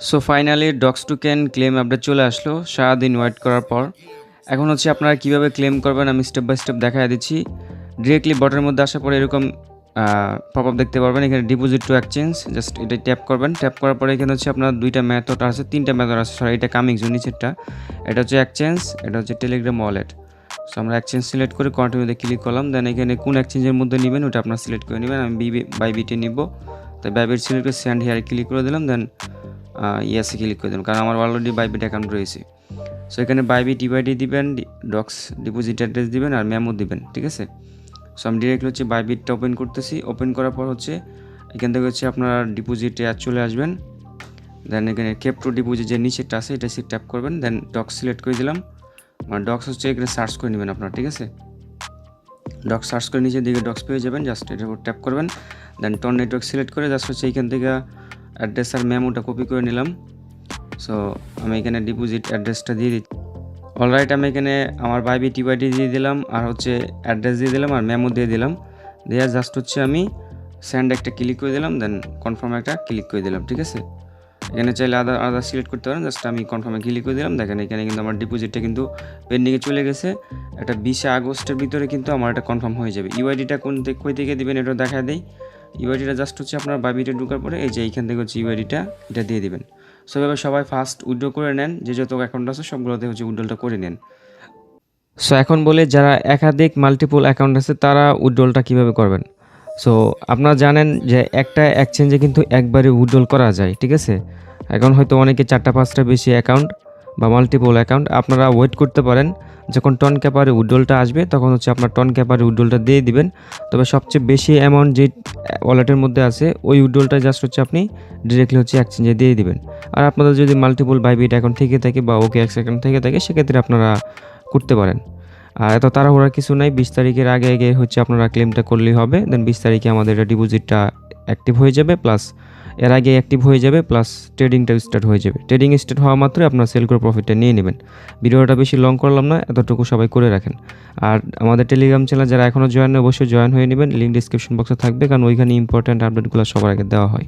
So finally docs token claim update চলে আসলো সারাদিন ওয়েট করার পর। এখন হচ্ছে আপনারা কীভাবে ক্লেম করবেন আমি স্টেপ বাই স্টেপ দেখাই দিচ্ছি। ডিরেক্টলি বটের মধ্যে আসার পরে এরকম পপ আপ দেখতে পারবেন, এখানে ডিপোজিট টু এক্সচেঞ্জ, জাস্ট এটা ট্যাপ করবেন। ট্যাপ করার পরে এখানে হচ্ছে আপনার দুইটা মেথড আছে, তিনটা মেথড আছে, সরি এটা কামিং জুন নিচেরটা, এটা হচ্ছে এক্সচেঞ্জ, এটা হচ্ছে টেলিগ্রাম ওয়ালেট। সো আমরা এক্সচেঞ্জ সিলেক্ট করে কন্টিনিউতে ক্লিক করলাম, দেন এখানে কোন এক্সচেঞ্জের মধ্যে নেবেন ওটা আপনার সিলেক্ট করে নেবেন। আমি বাইবিটে নিব, তাই বাইবিট সিলেক্ট করে সেন্ড হেয়ারে ক্লিক করে দিলাম, দেন ইয়েসে ক্লিক করে দিলাম, কারণ আমার অলরেডি বাইবিট অ্যাকাউন্ট রয়েছে। সো এখানে বাইবিট ইউআইডি দিবেন, ডক্স ডিপোজিট অ্যাড্রেস দিবেন আর মেমো দিবেন, ঠিক আছে। সো আমি ডিরেক্টলি হচ্ছে বাইবিটটা ওপেন করতেছি। ওপেন করার পর হচ্ছে এখান থেকে হচ্ছে আপনারা ডিপোজিটে চলে আসবেন, দেন এখানে ক্রিপ্টো ডিপোজিট যে নিচেরটা আছে এটা ট্যাপ করবেন, দেন ডক্স সিলেক্ট করে দিলাম। মানে ডক্স হচ্ছে এখানে সার্চ করে নেবেন আপনারা, ঠিক আছে। ডক্স সার্চ করে নিচের দিকে ডক্স পেয়ে যাবেন, জাস্ট এটার উপর ট্যাপ করবেন, দেন টন নেটওয়ার্ক সিলেক্ট করে জাস্ট হচ্ছে এইখান থেকে অ্যাড্রেস আর মেমোটা কপি করে নিলাম। সো আমি এখানে ডিপোজিট অ্যাড্রেসটা দিয়ে দিচ্ছি। অলরাইট, আমি এখানে আমার বাইবিট ইউআইডি দিয়ে দিলাম আর হচ্ছে অ্যাড্রেস দিয়ে দিলাম আর মেমো দিয়ে দিলাম। দিয়ে জাস্ট হচ্ছে আমি সেন্ড একটা ক্লিক করে দিলাম, দেন কনফার্ম একটা ক্লিক করে দিলাম, ঠিক আছে। এখানে চাইলে আদার সিলেক্ট করতে পারেন, জাস্ট আমি কনফার্মে ক্লিক করে দিলাম। দেখেন এখানে কিন্তু আমার ডিপোজিটটা কিন্তু পেন্ডিংয়ে চলে গেছে। এটা 20 আগস্টের ভিতরে কিন্তু আমার এটা কনফার্ম হয়ে যাবে। ইউআইডিটা কই থেকে দেবেন এটা দেখা দেয়। ইউআইডিটা জাস্ট হচ্ছে আপনার বাইবিটে ঢোকার পরে এই যে এইখান থেকে হচ্ছে ইউআইডিটা এটা দিয়ে দিবেন। সো এভাবে সবাই ফার্স্ট উইথড্র করে নেন, যে যত অ্যাকাউন্ট আছে সবগুলোতে হচ্ছে উইথড্রলটা করে নেন। সো এখন বলে যারা একাধিক মাল্টিপল অ্যাকাউন্ট আছে তারা উইথড্রলটা কীভাবে করবেন। সো আপনারা জানেন যে একটা এক্সচেঞ্জে কিন্তু একবারে উইথড্রল করা যায়, ঠিক আছে। এখন হয়তো অনেকে 4-5টা বেশি অ্যাকাউন্ট বা মাল্টিপল অ্যাকাউন্ট, আপনারা ওয়েট করতে পারেন যখন টন ক্যাপারে উইথড্রলটা আসবে তখন হচ্ছে আপনার টন ক্যাপারে উইথড্রলটা দিয়ে দিবেন। তবে সবচেয়ে বেশি অ্যামাউন্ট যে ওয়ালেটের মধ্যে আছে ওই উইথড্রলটা জাস্ট হচ্ছে আপনি ডিরেক্টলি হচ্ছে এক্সচেঞ্জে দিয়ে দিবেন। আর আপনাদের যদি মাল্টিপল বাইবিট অ্যাকাউন্ট থেকে থাকে বা ওকেএক্স অ্যাকাউন্ট থেকে থাকে সেক্ষেত্রে আপনারা করতে পারেন। আর এত তাড়াহুড়ার কিছু নাই, 20 তারিখের আগে আগে হচ্ছে আপনারা ক্লেমটা করলেই হবে। দেন 20 তারিখে আমাদের এটা ডিপোজিটটা অ্যাক্টিভ হয়ে যাবে, প্লাস এর আগে অ্যাক্টিভ হয়ে যাবে, প্লাস ট্রেডিংটাও স্টার্ট হয়ে যাবে। ট্রেডিং স্টার্ট হওয়া মাত্রই আপনার সেল করে প্রফিটটা নিয়ে নেবেন। ভিডিওটা বেশি লং করলাম না, এতটুকু সবাই করে রাখেন। আর আমাদের টেলিগ্রাম চ্যানেল যারা এখনও জয়েন অবশ্যই জয়েন হয়ে নেবেন, লিঙ্ক ডিসক্রিপশন বক্সে থাকবে, কারণ ওইখানে ইম্পর্ট্যান্ট আপডেটগুলো সবার আগে দেওয়া হয়।